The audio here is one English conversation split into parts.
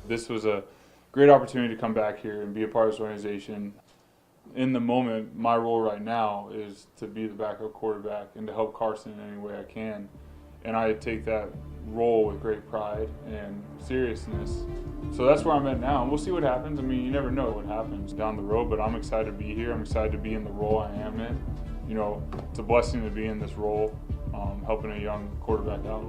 This was a great opportunity to come back here and be a part of this organization. In the moment, my role right now is to be the backup quarterback and to help Carson in any way I can. And I take that role with great pride and seriousness. So that's where I'm at now, and we'll see what happens. I mean, you never know what happens down the road, but I'm excited to be here. I'm excited to be in the role I am in. You know, it's a blessing to be in this role, helping a young quarterback out.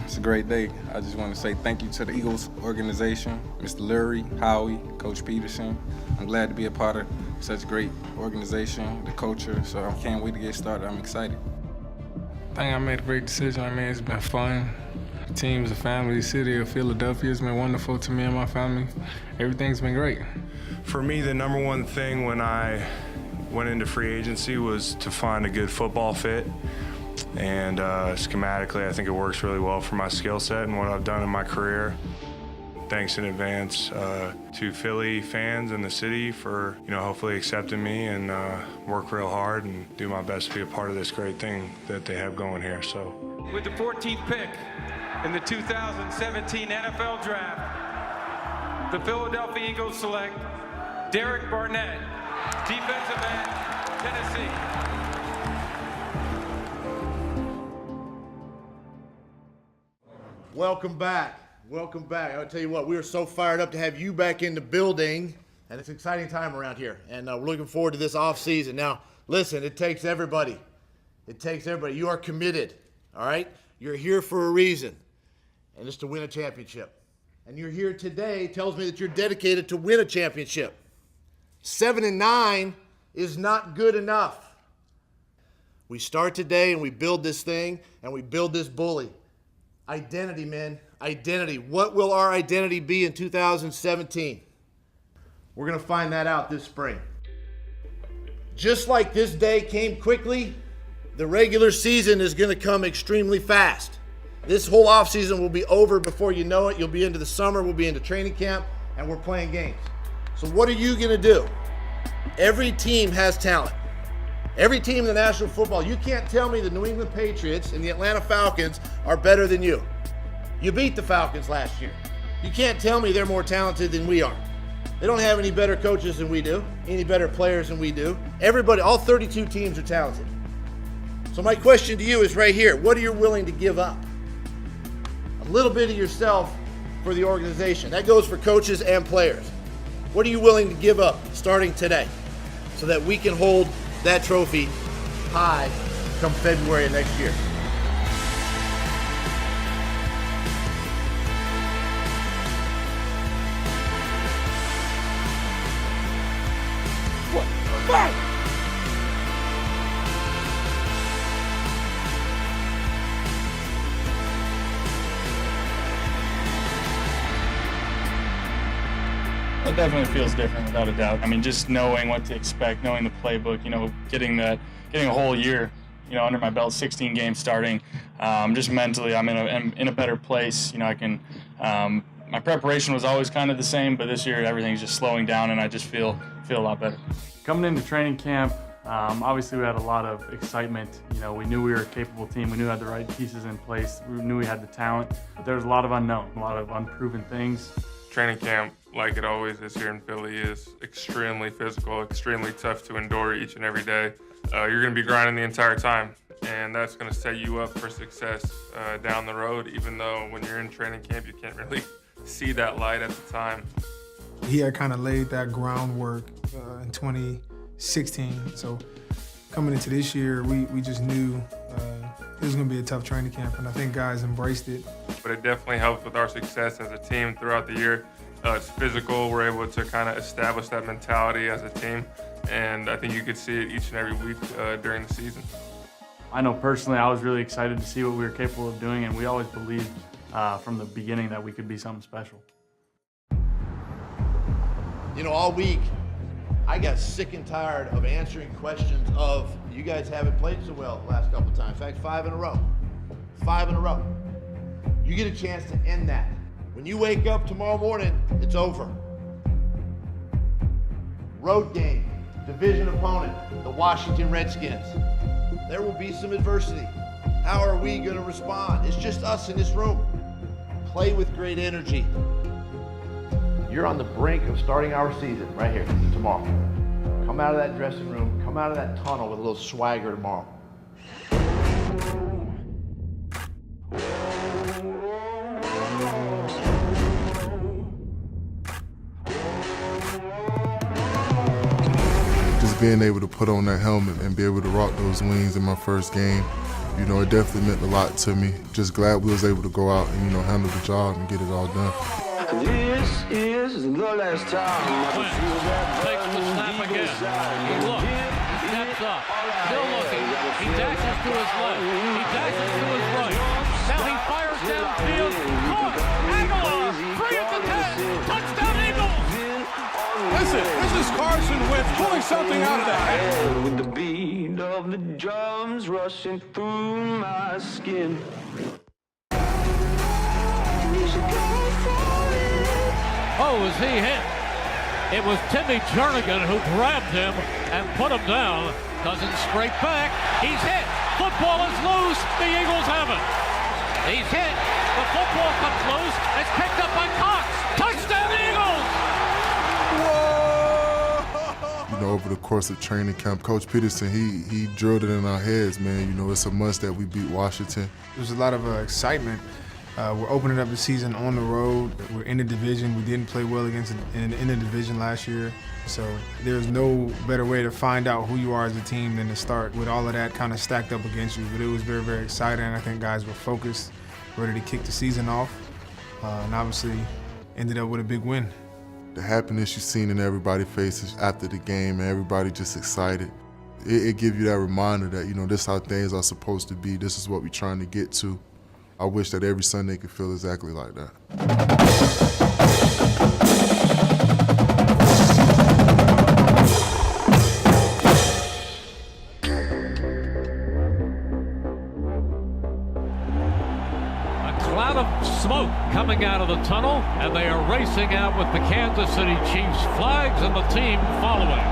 It's a great day. I just want to say thank you to the Eagles organization, Mr. Lurie, Howie, Coach Peterson. I'm glad to be a part of such a great organization, the culture, so I can't wait to get started. I'm excited. I think I made a great decision. I mean, it's been fun. The team's a family. The city of Philadelphia has been wonderful to me and my family. Everything's been great. For me, the number one thing when I went into free agency was to find a good football fit. And schematically, I think it works really well for my skill set and what I've done in my career. Thanks in advance to Philly fans and the city for, hopefully accepting me and work real hard and do my best to be a part of this great thing that they have going here. So, with the 14th pick in the 2017 NFL Draft, the Philadelphia Eagles select Derek Barnett, defensive end, Tennessee. Welcome back. Welcome back. I'll tell you what, we are so fired up to have you back in the building, and it's an exciting time around here, and we're looking forward to this offseason. Now, listen, it takes everybody. It takes everybody. You are committed, all right? You're here for a reason, and it's to win a championship. And you're here today tells me that you're dedicated to win a championship. 7-9 is not good enough. We start today, and we build this thing, and we build this bully. Identity, man. Identity. What will our identity be in 2017? We're going to find that out this spring. Just like this day came quickly, the regular season is going to come extremely fast. This whole offseason will be over before you know it. You'll be into the summer, we'll be into training camp, and we're playing games. So what are you going to do? Every team has talent. Every team in the National Football, you can't tell me the New England Patriots and the Atlanta Falcons are better than you. You beat the Falcons last year. You can't tell me they're more talented than we are. They don't have any better coaches than we do, any better players than we do. Everybody, all 32 teams are talented. So my question to you is right here. What are you willing to give up? A little bit of yourself for the organization. That goes for coaches and players. What are you willing to give up starting today so that we can hold that trophy high come February of next year? Fight! It definitely feels different, without a doubt. I mean, just knowing what to expect, knowing the playbook, getting a whole year, under my belt, 16 games starting. Just mentally, I'm in a better place. I can. My preparation was always kind of the same, but this year everything's just slowing down, and I just feel a lot better. Coming into training camp, obviously we had a lot of excitement. We knew we were a capable team. We knew we had the right pieces in place. We knew we had the talent, but there was a lot of unknown, a lot of unproven things. Training camp, like it always is here in Philly, is extremely physical, extremely tough to endure each and every day. You're going to be grinding the entire time, and that's going to set you up for success down the road, even though when you're in training camp, you can't really see that light at the time. He had kind of laid that groundwork in 2016, so coming into this year, we just knew it was going to be a tough training camp, and I think guys embraced it. But it definitely helped with our success as a team throughout the year. It's physical. We're able to kind of establish that mentality as a team, and I think you could see it each and every week during the season. I know personally I was really excited to see what we were capable of doing, and we always believed from the beginning that we could be something special. All week, I got sick and tired of answering questions of, you guys haven't played so well the last couple of times. In fact, 5 in a row. 5 in a row. You get a chance to end that. When you wake up tomorrow morning, it's over. Road game, division opponent, the Washington Redskins. There will be some adversity. How are we going to respond? It's just us in this room. Play with great energy. You're on the brink of starting our season right here tomorrow. Come out of that dressing room, come out of that tunnel with a little swagger tomorrow. Just being able to put on that helmet and be able to rock those wings in my first game, you know, it definitely meant a lot to me. Just glad we was able to go out and, you know, handle the job and get it all done. This is the last time. Takes the snap again. He looks, steps up, still looking. He dashes to his left. He dashes to his right. Now he fires downfield. Caught. Aguilar, 3 at the 10. Touchdown Eagles. Listen, this is Carson Wentz pulling something out of that. With the beat of the drums rushing through my skin. Oh, was he hit? It was Timmy Jernigan who grabbed him and put him down. Cousins straight back. He's hit. Football is loose. The Eagles have it. He's hit. The football comes loose. It's picked up by Cox. Touchdown Eagles! Whoa! You know, over the course of training camp, Coach Peterson, he drilled it in our heads, man. You know, it's a must that we beat Washington. There's a lot of excitement. We're opening up the season on the road. We're in the division. We didn't play well in the division last year. So there's no better way to find out who you are as a team than to start with all of that kind of stacked up against you. But it was very, very exciting. I think guys were focused, ready to kick the season off, and obviously ended up with a big win. The happiness you've seen in everybody's faces after the game, and everybody just excited. It gives you that reminder that, you know, this is how things are supposed to be. This is what we're trying to get to. I wish that every Sunday could feel exactly like that. A cloud of smoke coming out of the tunnel, and they are racing out with the Kansas City Chiefs flags and the team following.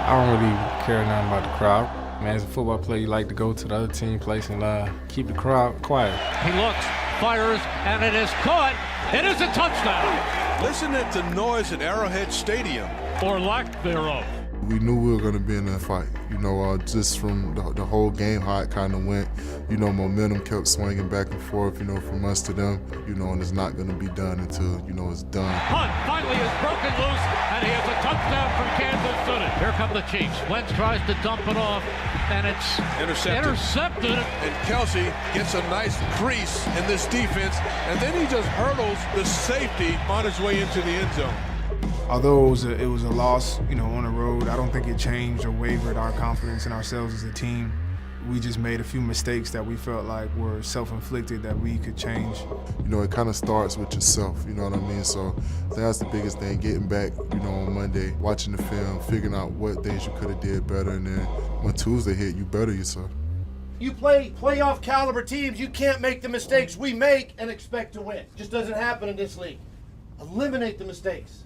I don't really care nothing about the crowd. Man, as a football player, you like to go to the other team place and keep the crowd quiet. He looks, fires, and it is caught. It is a touchdown. Listen to the noise at Arrowhead Stadium. Or lack thereof. We knew we were going to be in that fight. You know, just from the whole game, how it kind of went. You know, momentum kept swinging back and forth, you know, from us to them. You know, and it's not going to be done until, you know, it's done. Hunt finally is broken loose, and he has a touchdown from Kansas City. Here come the Chiefs. Wentz tries to dump it off, and it's intercepted. And Kelsey gets a nice crease in this defense, and then he just hurdles the safety on his way into the end zone. Although it was a loss, you know, on the road, I don't think it changed or wavered our confidence in ourselves as a team. We just made a few mistakes that we felt like were self-inflicted that we could change. You know, it kind of starts with yourself, you know what I mean? So that's the biggest thing, getting back, you know, on Monday, watching the film, figuring out what things you could have did better, and then when Tuesday hit, you better yourself. You play playoff caliber teams, you can't make the mistakes we make and expect to win. It just doesn't happen in this league. Eliminate the mistakes.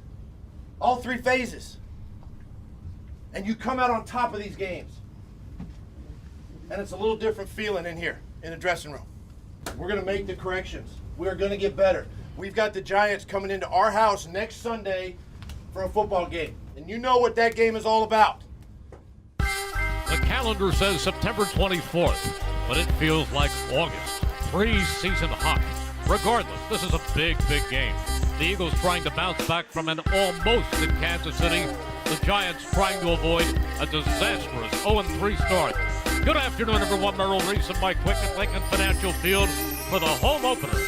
All 3 phases. And you come out on top of these games. And it's a little different feeling in here, in the dressing room. We're going to make the corrections. We're going to get better. We've got the Giants coming into our house next Sunday for a football game. And you know what that game is all about. The calendar says September 24th, but it feels like August. Preseason hockey. Regardless, this is a big, big game. The Eagles trying to bounce back from an almost in Kansas City. The Giants trying to avoid a disastrous 0-3 start. Good afternoon, everyone. Merrill Reese and Mike Quick at Lincoln Financial Field for the home opener.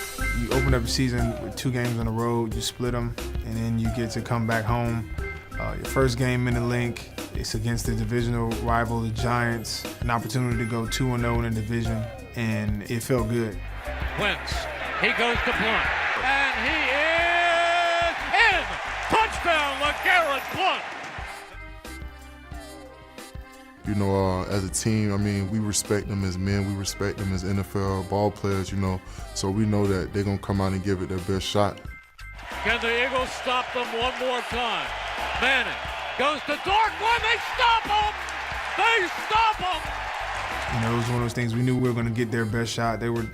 You open up the season with 2 games on the road, you split them, and then you get to come back home. Your first game in the Link, it's against the divisional rival, the Giants. An opportunity to go 2-0 in the division, and it felt good. Wentz, he goes to Blunt, and he is in! Touchdown, LeGarrette Blunt! You know, as a team, I mean, we respect them as men. We respect them as NFL ball players, you know. So we know that they're going to come out and give it their best shot. Can the Eagles stop them one more time? Manning goes to Dorkwood. They stop him! They stop him! You know, it was one of those things we knew we were going to get their best shot. They were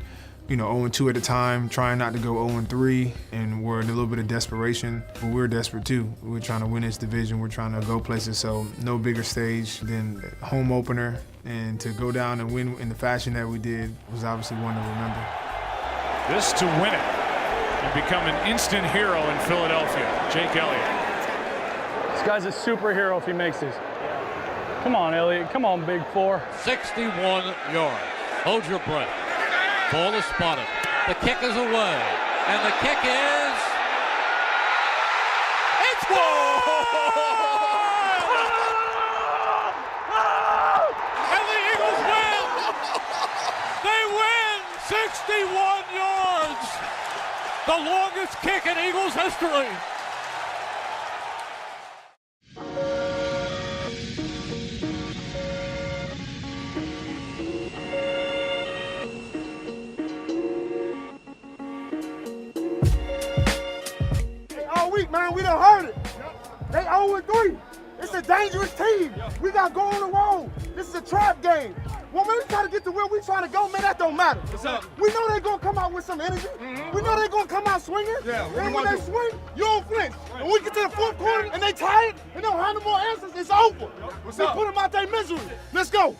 0-2 at the time, trying not to go 0-3, and we're in a little bit of desperation. But we're desperate too. We're trying to win this division. We're trying to go places. So no bigger stage than home opener, and to go down and win in the fashion that we did was obviously one to remember. This to win it and become an instant hero in Philadelphia. Jake Elliott. This guy's a superhero if he makes this. Come on, Elliott. Come on, Big Four. 61 yards. Hold your breath. Ball is spotted. The kick is away. And the kick is... It's good! And the Eagles win! They win 61 yards! The longest kick in Eagles history. Man, we done heard it. They 0-3. It's a dangerous team. We got to go on the road. This is a trap game. Well, man, we try to get to where we trying to go, man, that don't matter. What's up? We know they're going to come out with some energy. We know they're going to come out swinging. Yeah, and when they swing, you don't flinch. And we get to the fourth quarter and they tired and don't have no more answers, it's over. What's up? Put them out their misery. Let's go.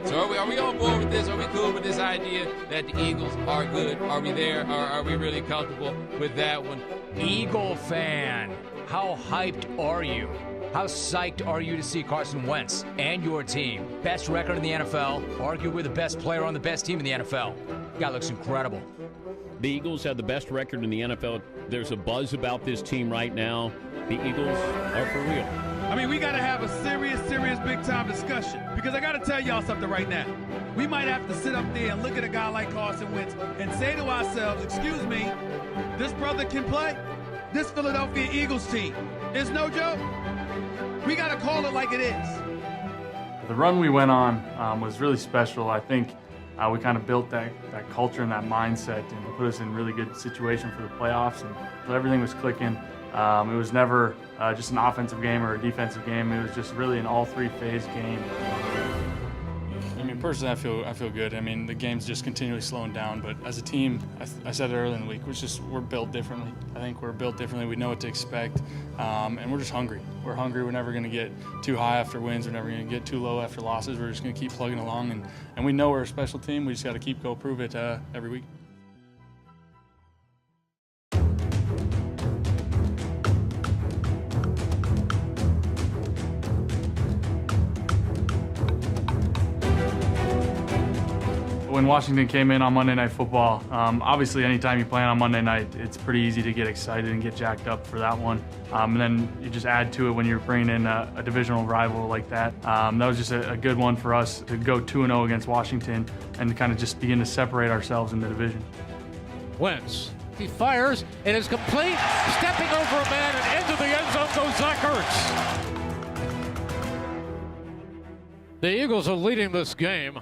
So are we on board with this? Are we cool with this idea that the Eagles are good? Are we there? Are we really comfortable with that one? Eagle fan, how hyped are you? How psyched are you to see Carson Wentz and your team? Best record in the NFL, arguably the best player on the best team in the NFL. Guy looks incredible. The Eagles have the best record in the NFL. There's a buzz about this team right now. The Eagles are for real. I mean, we got to have a serious big-time discussion, because I got to tell y'all something right now. We might have to sit up there and look at a guy like Carson Wentz and say to ourselves, excuse me, this brother can play? This Philadelphia Eagles team is no joke. We got to call it like it is. The run we went on was really special. I think we kind of built that culture and that mindset and put us in a really good situation for the playoffs, and everything was clicking. It was never just an offensive game or a defensive game. It was just really an all three-phase game. I mean, personally, I feel good. I mean, the game's just continually slowing down, but as a team, I said it earlier in the week, we're built differently. I think we're built differently. We know what to expect, and we're just hungry. We're hungry. We're never going to get too high after wins. We're never going to get too low after losses. We're just going to keep plugging along, and we know we're a special team. We just got to keep go prove it every week. When Washington came in on Monday Night Football, obviously anytime you play on Monday night, it's pretty easy to get excited and get jacked up for that one. And then you just add to it when you're bringing in a divisional rival like that. That was just a good one for us to go 2-0 against Washington and to kind of just begin to separate ourselves in the division. Wentz, he fires, it is complete, stepping over a man and into the end zone goes Zach Ertz. The Eagles are leading this game.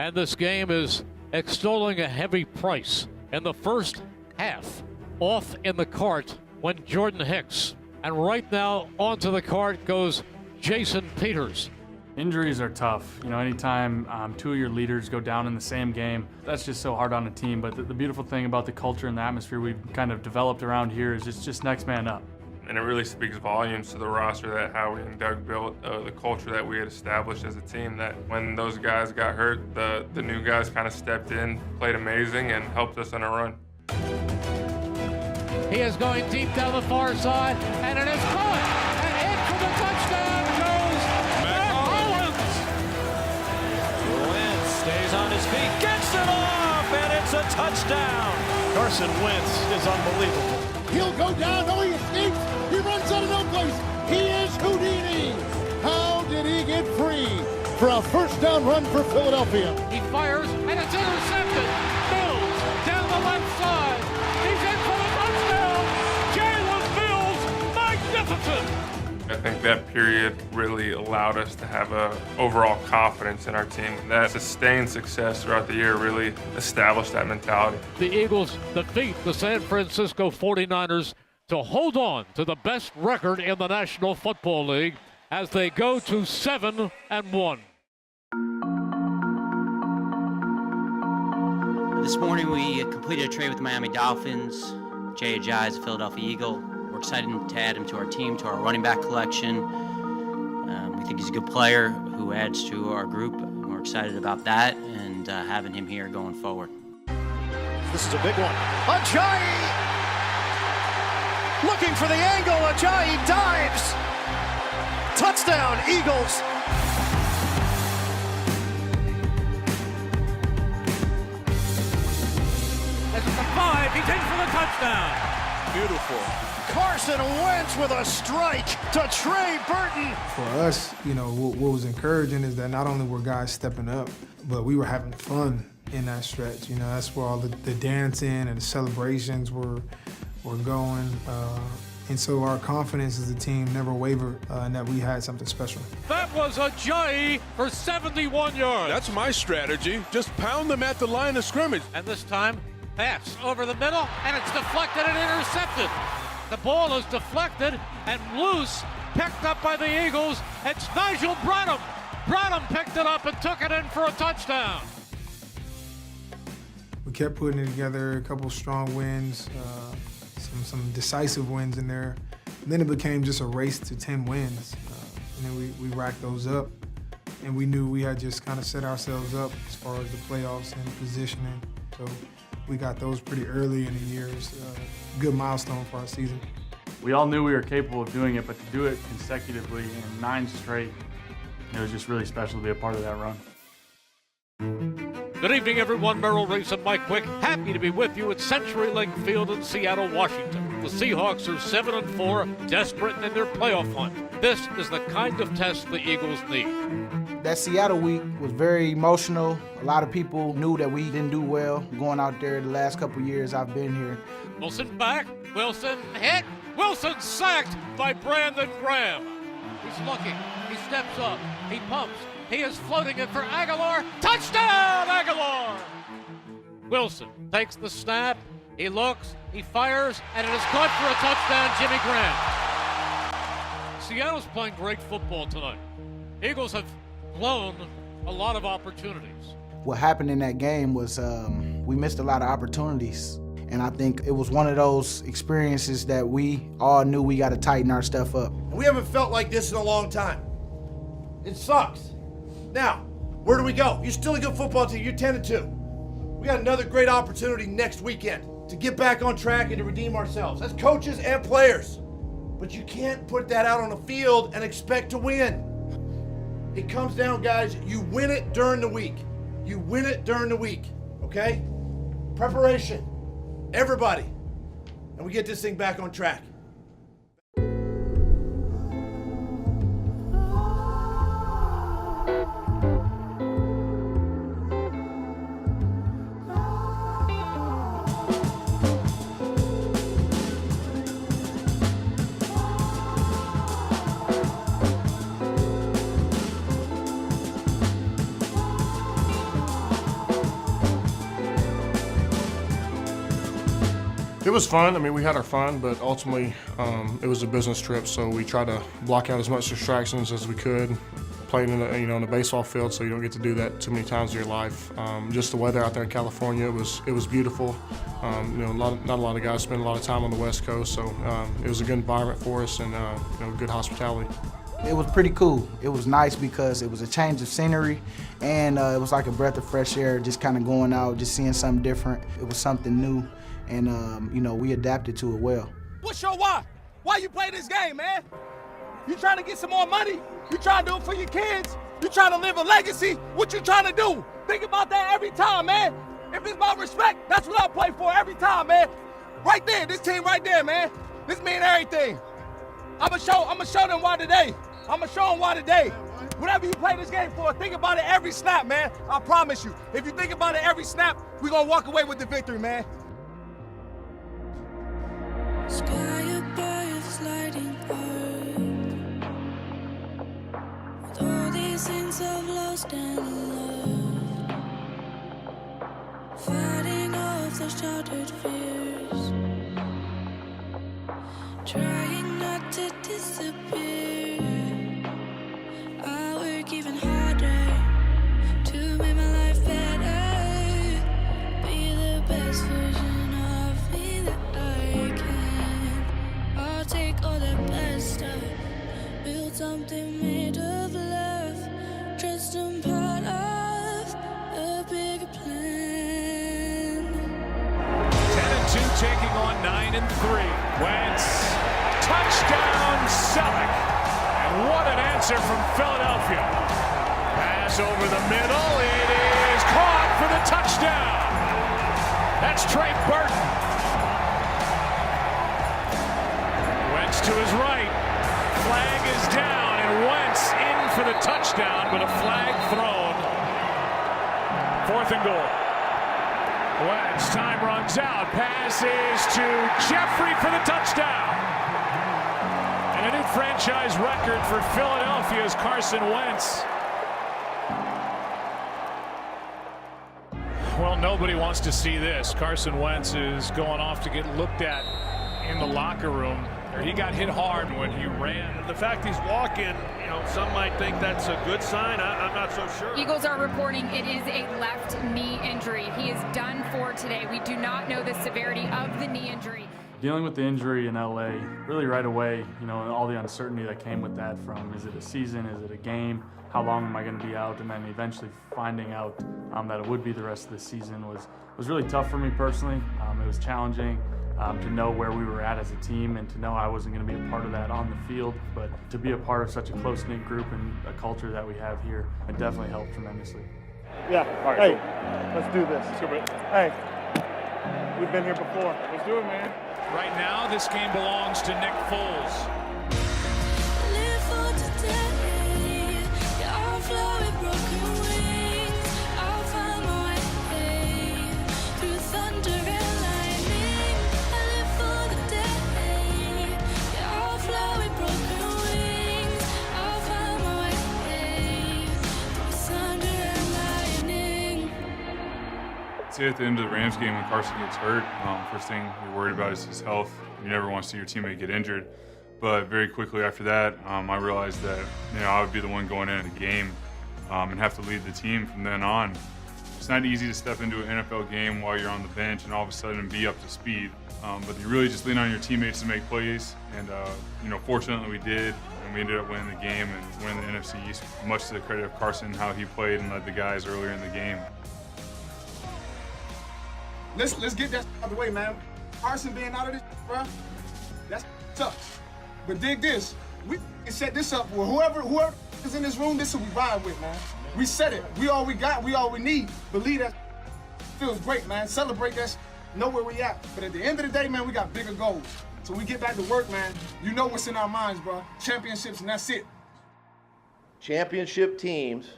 And this game is extolling a heavy price. In the first half, off in the cart went Jordan Hicks. And right now, onto the cart goes Jason Peters. Injuries are tough. You know, anytime two of your leaders go down in the same game, that's just so hard on a team. But the beautiful thing about the culture and the atmosphere we've kind of developed around here is it's just next man up. And it really speaks volumes to the roster that Howie and Doug built, the culture that we had established as a team, that when those guys got hurt, the new guys kind of stepped in, played amazing, and helped us on a run. He is going deep down the far side, and it is caught, and in for the touchdown goes Matt Hollins. Wentz stays on his feet, gets it off, and it's a touchdown. Carson Wentz is unbelievable. He'll go down, no, he escapes. He runs out of no place. He is Houdini. How did he get free for a first down run for Philadelphia? He fires, and it's intercepted. Mills down the left side. He's in for the touchdown. Jalen Mills, magnificent. I think that period really allowed us to have a overall confidence in our team. That sustained success throughout the year really established that mentality. The Eagles defeat the San Francisco 49ers to hold on to the best record in the National Football League as they go to 7-1. This morning we completed a trade with the Miami Dolphins. Jay Ajayi is a Philadelphia Eagle. We're excited to add him to our team, to our running back collection. We think he's a good player who adds to our group. We're excited about that and having him here going forward. This is a big one. Ajayi looking for the angle. Ajayi dives. Touchdown, Eagles. As it's a 5, he's in for the touchdown. Beautiful. Carson Wentz with a strike to Trey Burton. For us, what was encouraging is that not only were guys stepping up, but we were having fun in that stretch. That's where all the dancing and the celebrations were going. And so our confidence as a team never wavered and that we had something special. That was Ajayi for 71 yards. That's my strategy. Just pound them at the line of scrimmage. And this time, pass over the middle, and it's deflected and intercepted. The ball is deflected and loose, picked up by the Eagles. It's Nigel Bradham. Bradham picked it up and took it in for a touchdown. We kept putting it together, a couple strong wins, some decisive wins in there. And then it became just a race to 10 wins. And then we racked those up. And we knew we had just kind of set ourselves up as far as the playoffs and positioning. So we got those pretty early in the year. It's a good milestone for our season. We all knew we were capable of doing it, but to do it consecutively in 9 straight, it was just really special to be a part of that run. Good evening, everyone. Merrill Reese and Mike Quick. Happy to be with you at CenturyLink Field in Seattle, Washington. The Seahawks are 7-4, desperate in their playoff hunt. This is the kind of test the Eagles need. That Seattle week was very emotional. A lot of people knew that we didn't do well going out there the last couple years I've been here. Wilson back. Wilson hit. Wilson sacked by Brandon Graham. He's looking. He steps up. He pumps. He is floating it for Aguilar. Touchdown, Aguilar! Wilson takes the snap. He looks. He fires. And it is caught for a touchdown, Jimmy Graham. Seattle's playing great football tonight. Eagles have blown a lot of opportunities. What happened in that game was we missed a lot of opportunities. And I think it was one of those experiences that we all knew we got to tighten our stuff up. We haven't felt like this in a long time. It sucks. Now, where do we go? You're still a good football team. You're 10-2. We got another great opportunity next weekend to get back on track and to redeem ourselves as coaches and players. But you can't put that out on the field and expect to win. It comes down, guys, you win it during the week. You win it during the week, okay? Preparation, everybody. And we get this thing back on track. It was fun. I mean, we had our fun, but ultimately it was a business trip, so we tried to block out as much distractions as we could. Playing in a baseball field, so you don't get to do that too many times in your life. Just the weather out there in California, it was beautiful. Not a lot of guys spend a lot of time on the West Coast, so it was a good environment for us and good hospitality. It was pretty cool. It was nice because it was a change of scenery, and it was like a breath of fresh air, just kind of going out, just seeing something different. It was something new, and we adapted to it well. What's your why? Why you play this game, man? You trying to get some more money? You trying to do it for your kids? You trying to live a legacy? What you trying to do? Think about that every time, man. If it's about respect, that's what I play for every time, man. Right there, this team right there, man. This mean everything. I'ma show them why today. I'ma show them why today. Whatever you play this game for, think about it every snap, man. I promise you. If you think about it every snap, we're gonna walk away with the victory, man. Sky above sliding apart. With all these things I've lost and loved, fighting off those childhood fears, trying not to disappear. I work even harder to make my life better. Be best version of me that I can. I'll take all the best stuff, build something made of love, trust I'm part of a bigger plan. 10-2 taking on 9-3. Wentz, touchdown Selleck. And what an answer from Philadelphia. Pass over the middle, it is caught for the touchdown. That's Trey Burton. Wentz to his right, flag is down, and Wentz in for the touchdown, but a flag thrown. 4th and goal. Wentz, time runs out, passes to Jeffrey for the touchdown. And a new franchise record for Philadelphia's Carson Wentz. Well, nobody wants to see this. Carson Wentz is going off to get looked at in the locker room. He got hit hard when he ran. The fact he's walking, some might think that's a good sign. I'm not so sure. Eagles are reporting it is a left knee injury. He is done for today. We do not know the severity of the knee injury. Dealing with the injury in LA, really right away, and all the uncertainty that came with that from, is it a season, is it a game, how long am I going to be out, and then eventually finding out that it would be the rest of the season was really tough for me personally. It was challenging to know where we were at as a team and to know I wasn't going to be a part of that on the field, but to be a part of such a close-knit group and a culture that we have here, it definitely helped tremendously. Yeah, All right, hey, let's do this. Let's go, Britt. Hey, we've been here before. Let's do it, man. Right now, this game belongs to Nick Foles. Live for today, I'll fly with broken wings, I'll find my way through thunder and lightning. I live for the day, I'll fly with broken wings, I'll find my way through thunder and lightning. Say at the end of the Rams game when Carson gets hurt, first thing you're worried about is his health. You never want to see your teammate get injured. But very quickly after that, I realized that I would be the one going into the game and have to lead the team from then on. It's not easy to step into an NFL game while you're on the bench and all of a sudden be up to speed. But you really just lean on your teammates to make plays. And fortunately we did, and we ended up winning the game and winning the NFC East, much to the credit of Carson, how he played and led the guys earlier in the game. Let's get that out of the way, man. Carson being out of this, bro, that's tough. But dig this, we can set this up with whoever is in this room, this is what we ride with, man. We set it. We all we got, we all we need. Believe that feels great, man. Celebrate that, know where we at. But at the end of the day, man, we got bigger goals. So we get back to work, man. You know what's in our minds, bro. Championships, and that's it. Championship teams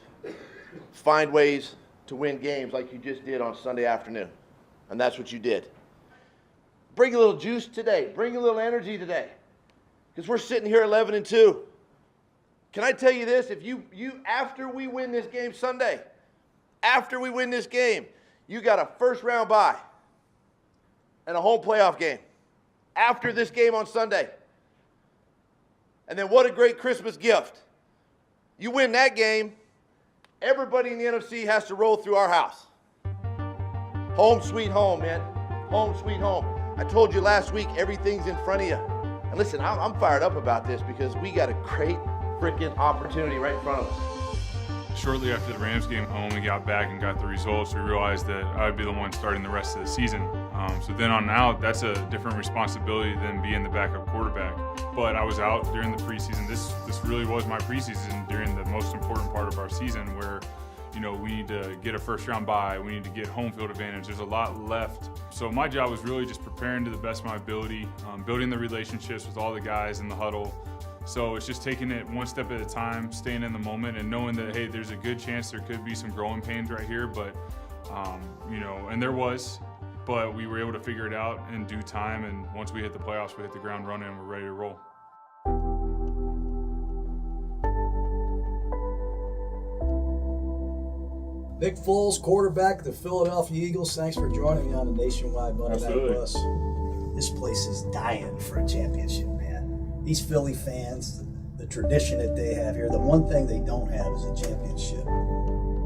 find ways to win games like you just did on Sunday afternoon. And that's what you did. Bring a little juice today. Bring a little energy today. Because we're sitting here 11-2. Can I tell you this? If you after we win this game Sunday, after we win this game, you got a first-round bye and a home playoff game after this game on Sunday. And then what a great Christmas gift. You win that game, everybody in the NFC has to roll through our house. Home sweet home, man. Home sweet home. I told you last week, everything's in front of you. And listen, I'm fired up about this because we got a great freaking opportunity right in front of us. Shortly after the Rams game home, we got back and got the results. We realized that I'd be the one starting the rest of the season. So then on out, that's a different responsibility than being the backup quarterback. But I was out during the preseason. This really was my preseason during the most important part of our season where we need to get a first-round bye. We need to get home field advantage. There's a lot left. So my job was really just preparing to the best of my ability, building the relationships with all the guys in the huddle. So it's just taking it one step at a time, staying in the moment, and knowing that, hey, there's a good chance there could be some growing pains right here. But, and there was. But we were able to figure it out in due time. And once we hit the playoffs, we hit the ground running and we're ready to roll. Nick Foles, quarterback of the Philadelphia Eagles. Thanks for joining me on the Nationwide Monday Night Bus. This place is dying for a championship, man. These Philly fans, the tradition that they have here, the one thing they don't have is a championship.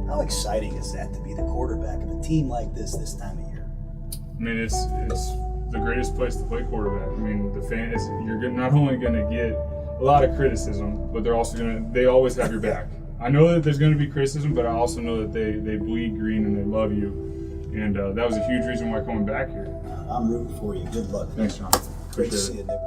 How exciting is that to be the quarterback of a team like this time of year? I mean, it's the greatest place to play quarterback. I mean, the fans, you're not only going to get a lot of criticism, but they always have your back. I know that there's going to be criticism, but I also know that they bleed green and they love you. And that was a huge reason why coming back here. I'm rooting for you. Good luck. Thanks, John. Great to see you, Nick.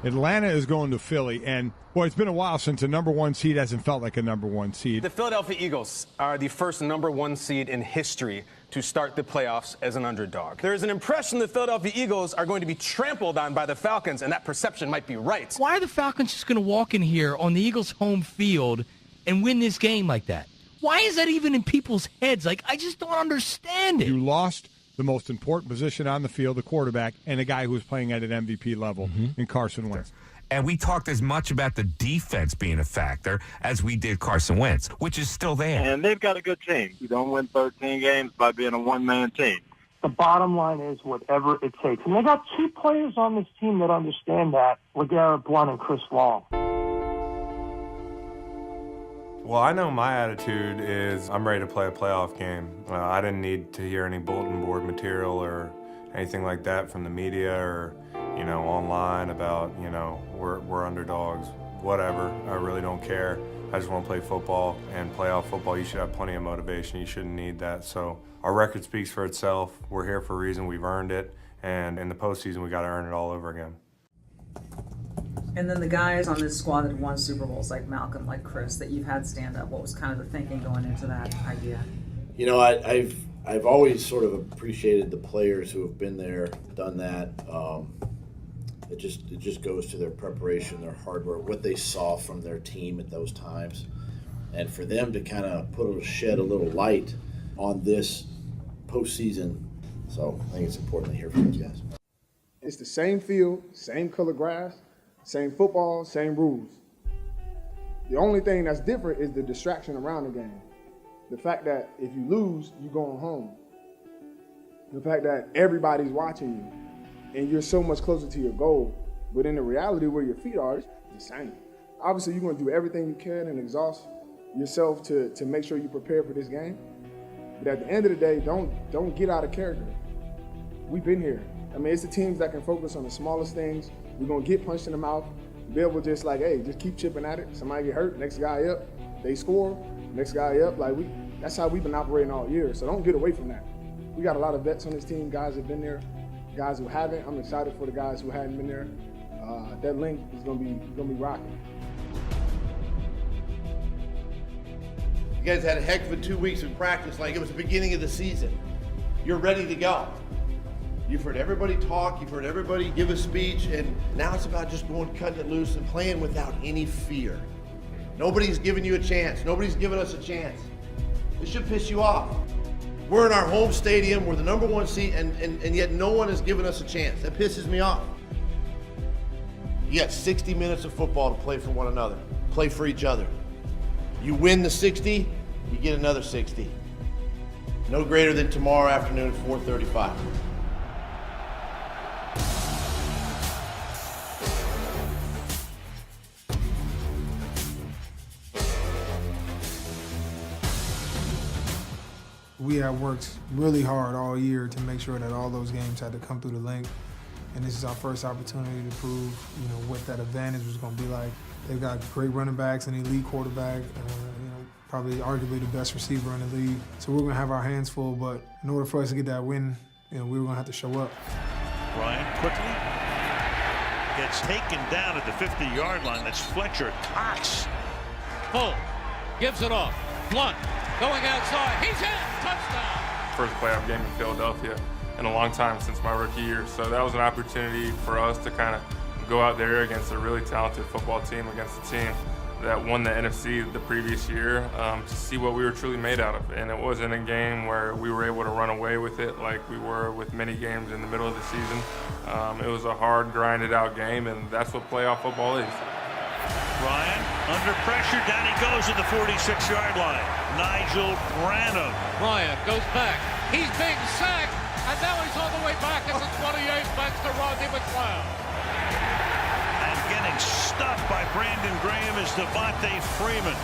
Atlanta is going to Philly, and boy, it's been a while since a number one seed hasn't felt like a number one seed. The Philadelphia Eagles are the first number one seed in history to start the playoffs as an underdog. There is an impression the Philadelphia Eagles are going to be trampled on by the Falcons, and that perception might be right. Why are the Falcons just going to walk in here on the Eagles' home field and win this game like that? Why is that even in people's heads? Like, I just don't understand it. You lost the most important position on the field, the quarterback, and a guy who was playing at an MVP level in Carson Wentz. And we talked as much about the defense being a factor as we did Carson Wentz, which is still there. And they've got a good team. You don't win 13 games by being a one-man team. The bottom line is whatever it takes. And they got two players on this team that understand that, LeGarrette Blount and Chris Long. Well, I know my attitude is I'm ready to play a playoff game. I didn't need to hear any bulletin board material or anything like that from the media or, online about, we're underdogs, whatever. I really don't care. I just want to play football, and playoff football, you should have plenty of motivation. You shouldn't need that. So our record speaks for itself. We're here for a reason. We've earned it. And in the postseason, we got to earn it all over again. And then the guys on this squad that won Super Bowls, like Malcolm, like Chris, that you've had stand up, what was kind of the thinking going into that idea? I've always sort of appreciated the players who have been there, done that. It just goes to their preparation, their hard work, what they saw from their team at those times, and for them to kind of shed a little light on this postseason. So I think it's important to hear from those guys. It's the same field, same color grass, same football, same rules. The only thing that's different is the distraction around the game. The fact that if you lose, you're going home. The fact that everybody's watching you and you're so much closer to your goal. But in the reality where your feet are, it's the same. Obviously, you're going to do everything you can and exhaust yourself to make sure you prepare for this game. But at the end of the day, don't get out of character. We've been here. I mean, it's the teams that can focus on the smallest things. We're going to get punched in the mouth, be able to just keep chipping at it. Somebody get hurt, next guy up, they score, next guy up. That's how we've been operating all year, so don't get away from that. We got a lot of vets on this team, guys that have been there, guys who haven't. I'm excited for the guys who hadn't been there. That link is going to be rocking. You guys had a heck of a 2 weeks of practice like it was the beginning of the season. You're ready to go. You've heard everybody talk, you've heard everybody give a speech, and now it's about just going, cutting it loose and playing without any fear. Nobody's giving you a chance. Nobody's giving us a chance. This should piss you off. We're in our home stadium, we're the number one seed, and yet no one has given us a chance. That pisses me off. You got 60 minutes of football to play for one another, play for each other. You win the 60, you get another 60. No greater than tomorrow afternoon at 4:35. We have worked really hard all year to make sure that all those games had to come through the link. And this is our first opportunity to prove, what that advantage was going to be like. They've got great running backs, an elite quarterback, probably arguably the best receiver in the league. So we're going to have our hands full, but in order for us to get that win, we were going to have to show up. Ryan quickly gets taken down at the 50-yard line. That's Fletcher Cox. Full gives it off. Blount going outside. He's in. Touchdown. First playoff game in Philadelphia in a long time since my rookie year. So that was an opportunity for us to kind of go out there against a really talented football team, against a team that won the NFC the previous year, to see what we were truly made out of. And it wasn't a game where we were able to run away with it like we were with many games in the middle of the season. It was a hard, grinded out game, and that's what playoff football is. Ryan under pressure, down he goes at the 46-yard line. Nigel Branham. Ryan goes back. He's being sacked, and now he's on the way back at the 28 thanks to Rodney McLeod. And getting stuffed by Brandon Graham is Devontae Freeman.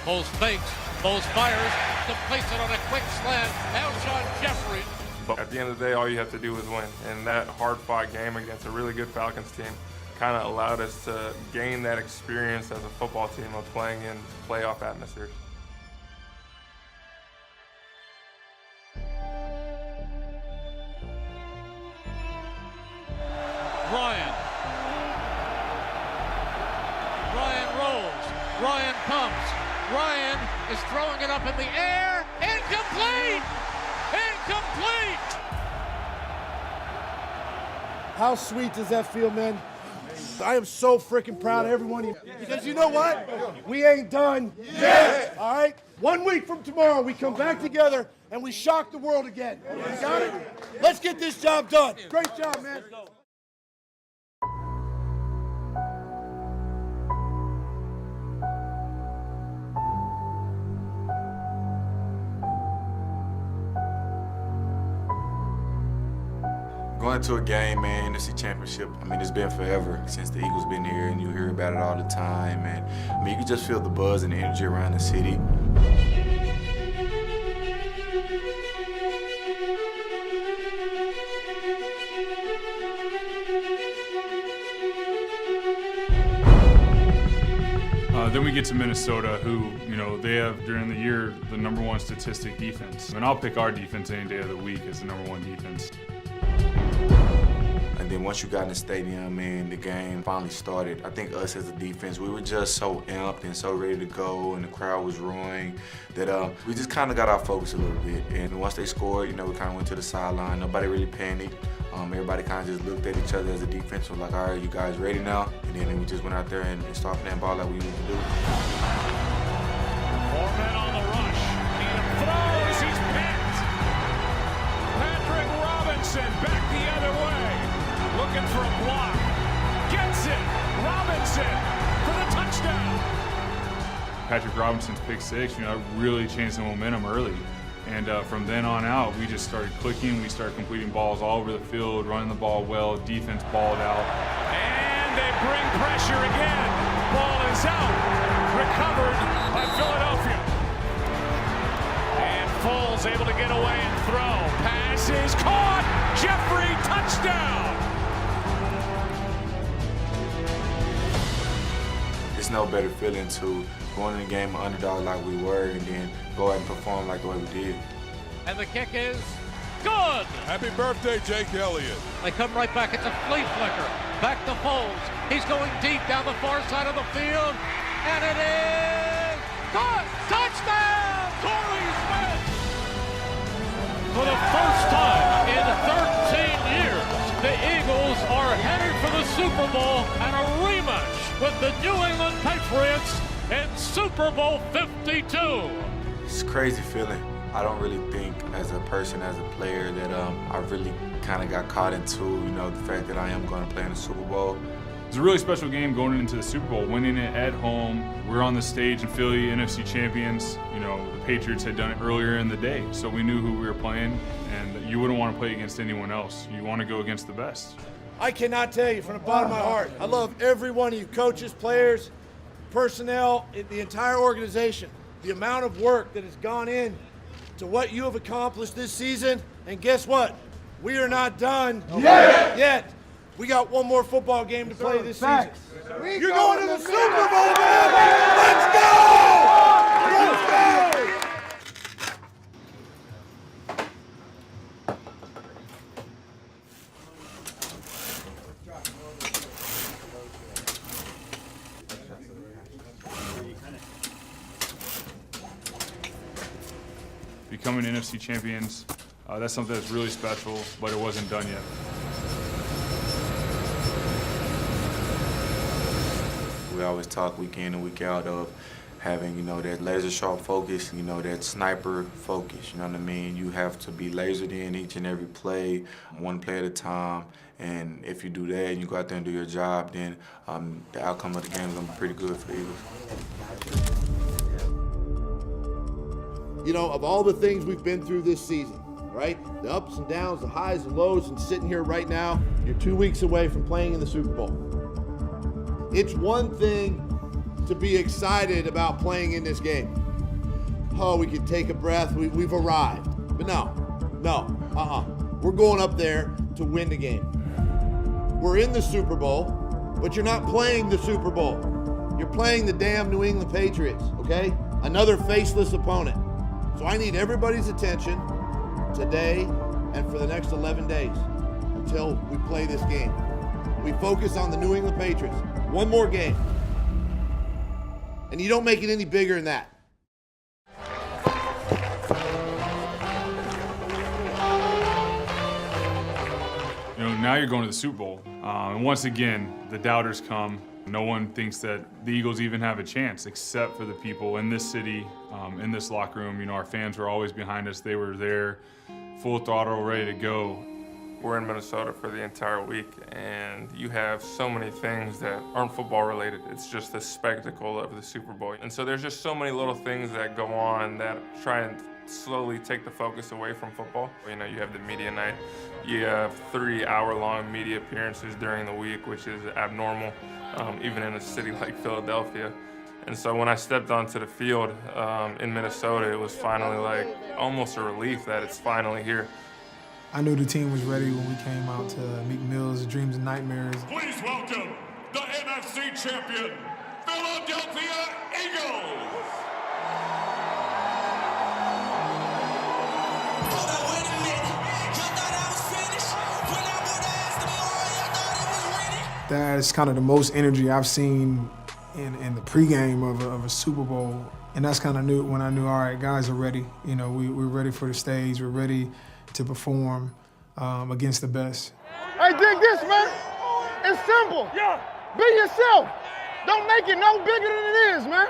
Bowles fakes. Bowles fires. Completes it on a quick slant. Alshon Jeffrey. But at the end of the day, all you have to do is win. And that hard-fought game against a really good Falcons team kind of allowed us to gain that experience as a football team of playing in playoff atmospheres. Ryan rolls. Ryan pumps. Ryan is throwing it up in the air. Incomplete! Incomplete! How sweet does that feel, man? I am so freaking proud of every one of you. Because you know what? We ain't done yet. All right? 1 week from tomorrow, we come back together and we shock the world again. You got it? Let's get this job done. Great job, man. Going to a game, man, NFC Championship, I mean, it's been forever since the Eagles been here, and you hear about it all the time, and I mean, you can just feel the buzz and the energy around the city. Then we get to Minnesota, who, you know, they have during the year the #1 statistic defense. And I'll pick our defense any day of the week as the #1 defense. And then once you got in the stadium and the game finally started, I think us as a defense, we were just so amped and so ready to go, and the crowd was roaring that we just kind of got our focus a little bit. And once they scored, you know, we kind of went to the sideline. Nobody really panicked. Everybody kind of just looked at each other as a defense, was like, all right, you guys ready now? And then we just went out there and started playing ball like we used to do. 4 men on the rush. Needham throws. He's picked. Patrick Robinson back the other way. Looking for a block. Gets it. Robinson for the touchdown. Patrick Robinson's pick six, you know, really changed the momentum early. And from then on out, we just started clicking. We started completing balls all over the field, running the ball well. Defense balled out. And they bring pressure again. Ball is out. Recovered by Philadelphia. And Foles able to get away and throw. Pass is caught. Jeffrey, touchdown. It's no better feeling to go in the game underdog like we were and then go out and perform like the way we did. And the kick is good. Happy birthday, Jake Elliott. They come right back. It's a flea flicker. Back to Foles. He's going deep down the far side of the field. And it is good. Touchdown, Torrey Smith. For the first time in 13 years, the Eagles are headed for the Super Bowl and a rematch with the New England Patriots in Super Bowl 52. It's a crazy feeling. I don't really think as a person, as a player, that I really kind of got caught into, you know, the fact that I am going to play in the Super Bowl. It's a really special game going into the Super Bowl, winning it at home. We're on the stage in Philly, NFC champions. You know, the Patriots had done it earlier in the day, so we knew who we were playing, and you wouldn't want to play against anyone else. You want to go against the best. I cannot tell you from the bottom of my heart, I love every one of you coaches, players, personnel, the entire organization. The amount of work that has gone in to what you have accomplished this season, and guess what? We are not done yet. We got one more football game to play this season. You're going to the Super Bowl, man! Let's go! Let's go! Becoming NFC champions, that's something that's really special, but it wasn't done yet. We always talk week in and week out of having, you know, that laser sharp focus, you know, that sniper focus, you know what I mean? You have to be lasered in each and every play, one play at a time, and if you do that and you go out there and do your job, then the outcome of the game is going to be pretty good for the Eagles. You know, of all the things we've been through this season, right? The ups and downs, the highs and lows, and sitting here right now, you're 2 weeks away from playing in the Super Bowl. It's one thing to be excited about playing in this game. oh, we can take a breath, we've arrived. But no, we're going up there to win the game. We're in the Super Bowl, but you're not playing the Super Bowl. You're playing the damn New England Patriots, okay? Another faceless opponent. So I need everybody's attention today and for the next 11 days until we play this game. We focus on the New England Patriots. One more game. And you don't make it any bigger than that. You know, now you're going to the Super Bowl. And once again, the doubters come. No one thinks that the Eagles even have a chance except for the people in this city, in this locker room. You know, our fans were always behind us. They were there, full throttle, ready to go. We're in Minnesota for the entire week, and you have so many things that aren't football related. It's just the spectacle of the Super Bowl. And so there's just so many little things that go on that try and slowly take the focus away from football. You know, you have the media night. You have 3-hour-long media appearances during the week, which is abnormal, even in a city like Philadelphia. And so when I stepped onto the field in Minnesota, it was finally like almost a relief that it's finally here. I knew the team was ready when we came out to Meek Mill's Dreams and Nightmares. Please welcome the NFC champion, Philadelphia Eagles. That's kind of the most energy I've seen in the pregame of a Super Bowl. And that's kind of new when I knew, all right, guys are ready. You know, we're ready for the stage. We're ready to perform against the best. Hey, dig this, man. It's simple. Yeah. Be yourself. Don't make it no bigger than it is, man.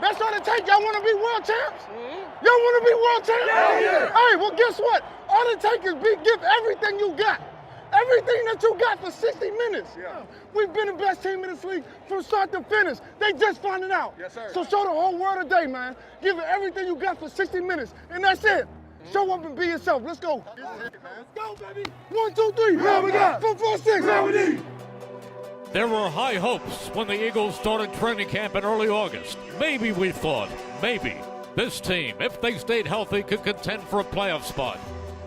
That's all it takes. Y'all want to be world champs? Y'all want to be world champs? Yeah. Hey, well, guess what? All it takes is give everything you got. Everything that you got for 60 minutes. Yeah. We've been the best team in this league from start to finish. They just found it out. Yes, sir. So show the whole world today, man. Give it everything you got for 60 minutes, and that's it. Show up and be yourself. Let's go. Let's go, baby. 1, 2, 3. Yeah, we got 4, 4, 6. Yeah, we need. There were high hopes when the Eagles started training camp in early August. Maybe we thought, maybe, this team, if they stayed healthy, could contend for a playoff spot.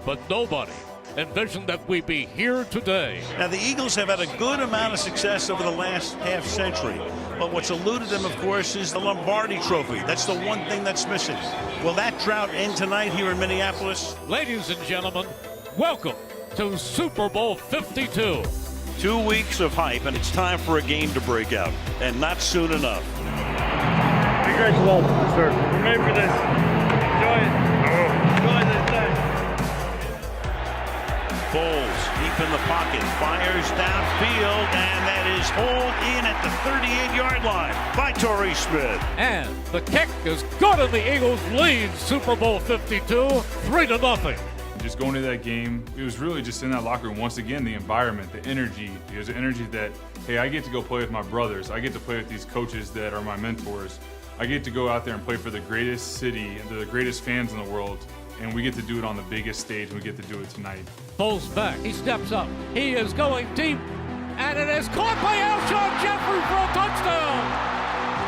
But nobody envisioned that we'd be here today. Now, the Eagles have had a good amount of success over the last half century. But what's eluded them, of course, is the Lombardi Trophy. That's the one thing that's missing. Will that drought end tonight here in Minneapolis? Ladies and gentlemen, welcome to Super Bowl 52. 2 weeks of hype, and it's time for a game to break out, and not soon enough. Congratulations, sir. We're made for this. Enjoy it. Enjoy this day. Foles deep in the pocket, fires downfield, and that is hauled in at the 38-yard line by Torrey Smith. And the kick is good, and the Eagles lead Super Bowl 52, 3-0. Just going to that game, it was really just in that locker room. Once again, the environment, the energy. It was an energy that, hey, I get to go play with my brothers. I get to play with these coaches that are my mentors. I get to go out there and play for the greatest city, the greatest fans in the world. And we get to do it on the biggest stage, and we get to do it tonight. Foles back. He steps up. He is going deep. And it is caught by Alshon Jeffrey for a touchdown.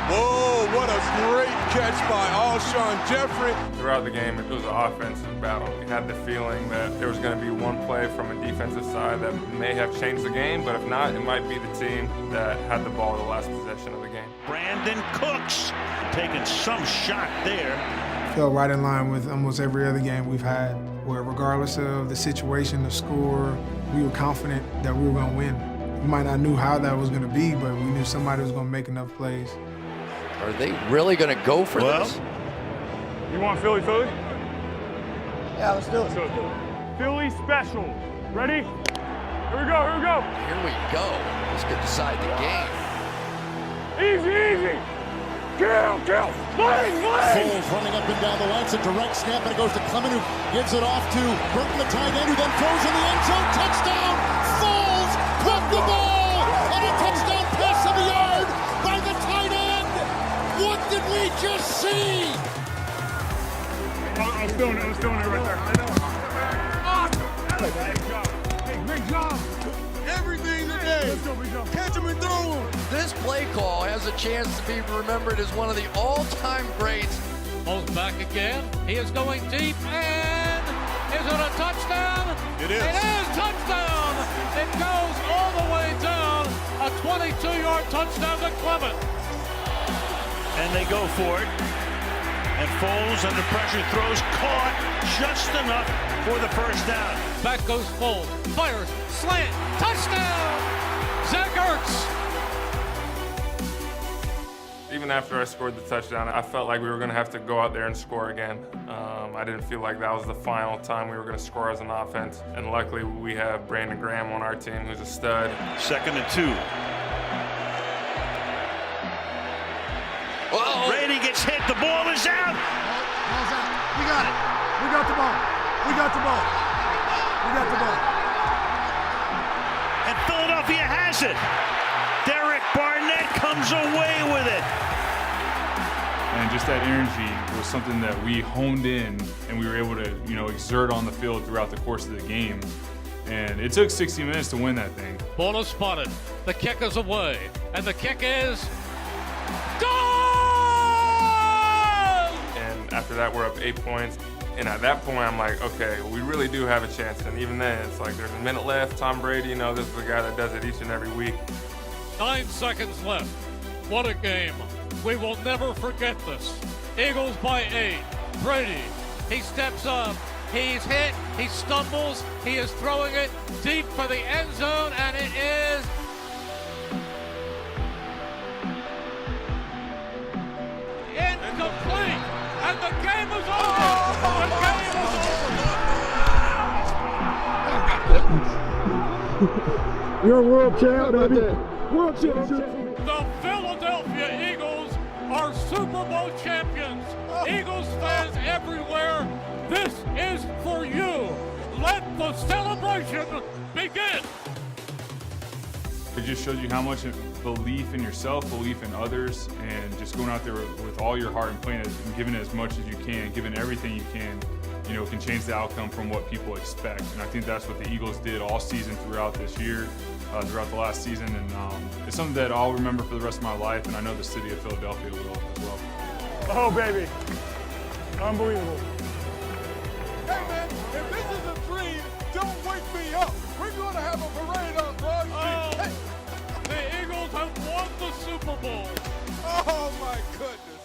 Whoa, what a great catch by Alshon Jeffrey. Throughout the game, it was an offensive battle. We had the feeling that there was going to be one play from a defensive side that may have changed the game, but if not, it might be the team that had the ball the last possession of the game. Brandon Cooks taking some shot there. Fell right in line with almost every other game we've had, where regardless of the situation, the score, we were confident that we were going to win. We might not knew how that was going to be, but we knew somebody was going to make enough plays. Are they really going to go for this? You want Philly? Yeah, let's do it. Philly special. Ready? Here we go. Here we go. This could decide the game. Easy. Kill. Lane. Foles running up and down the line. It's a direct snap, and it goes to Clement, who gives it off to Burton, the tight end, who then throws in the end zone. Touchdown! Foles caught the ball! And a touchdown pass of the yard by the tight end! What did we just see? I was doing it right there. I know. Great job. Everything today. Let's go. Catch him and throw him. This play call has a chance to be remembered as one of the all-time greats Foles back again. He is going deep, and is it a touchdown? It is. It is touchdown. It goes all the way down. A 22-yard touchdown to Clement. And they go for it. And Foles under pressure throws, caught just enough for the first down. Back goes Foles. Fires. Slant. Touchdown. Zach Ertz. Even after I scored the touchdown, I felt like we were going to have to go out there and score again. I didn't feel like that was the final time we were going to score as an offense. And luckily, we have Brandon Graham on our team, who's a stud. 2nd and 2. Uh-oh. Brady gets hit. The ball is out. Ball's out. We got it. We got the ball. We got the ball. We got the ball. And Philadelphia has it. Derek Barnett comes away with it. And just that energy was something that we honed in and we were able to, exert on the field throughout the course of the game. And it took 60 minutes to win that thing. Ball is spotted. The kick is away. And the kick is goal! And after that, we're up 8 points. And at that point, I'm like, okay, we really do have a chance. And even then, it's like there's a minute left. Tom Brady, this is the guy that does it each and every week. 9 seconds left. What a game. We will never forget this. Eagles by 8. Brady, he steps up. He's hit. He stumbles. He is throwing it deep for the end zone, and it is incomplete. And the game is over. The game is over. You're a world champ, baby. World champ. The Philadelphia Eagles are Super Bowl champions. Eagles fans everywhere, this is for you. Let the celebration begin. It just shows you how much belief in yourself, belief in others, and just going out there with all your heart and playing it and giving as much as you can, giving everything you can, can change the outcome from what people expect. And I think that's what the Eagles did all season throughout this year, throughout the last season. And it's something that I'll remember for the rest of my life, and I know the city of Philadelphia will as well. Oh, baby. Unbelievable. Hey, man, if this is a dream, don't wake me up. We're going to have a parade on Broad Street. Hey. The Eagles have won the Super Bowl. Oh, my goodness.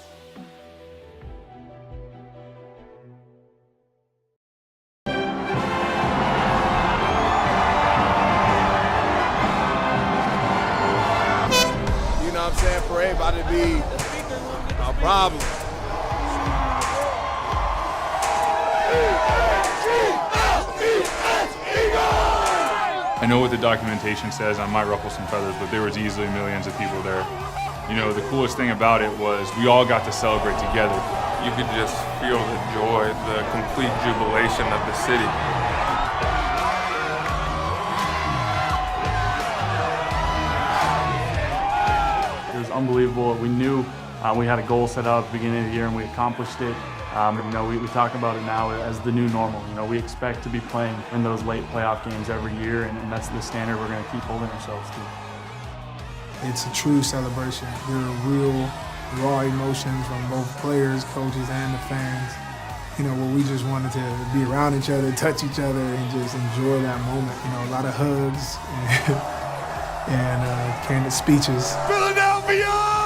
You know what I'm saying? Parade about to be a problem. I know what the documentation says, I might ruffle some feathers, but there was easily millions of people there. The coolest thing about it was we all got to celebrate together. You could just feel the joy, the complete jubilation of the city. It was unbelievable. We knew we had a goal set out at the beginning of the year and we accomplished it. We talk about it now as the new normal. We expect to be playing in those late playoff games every year, and that's the standard we're going to keep holding ourselves to. It's a true celebration. There are real, raw emotions from both players, coaches, and the fans. Where we just wanted to be around each other, touch each other, and just enjoy that moment. A lot of hugs and candid speeches. Philadelphia!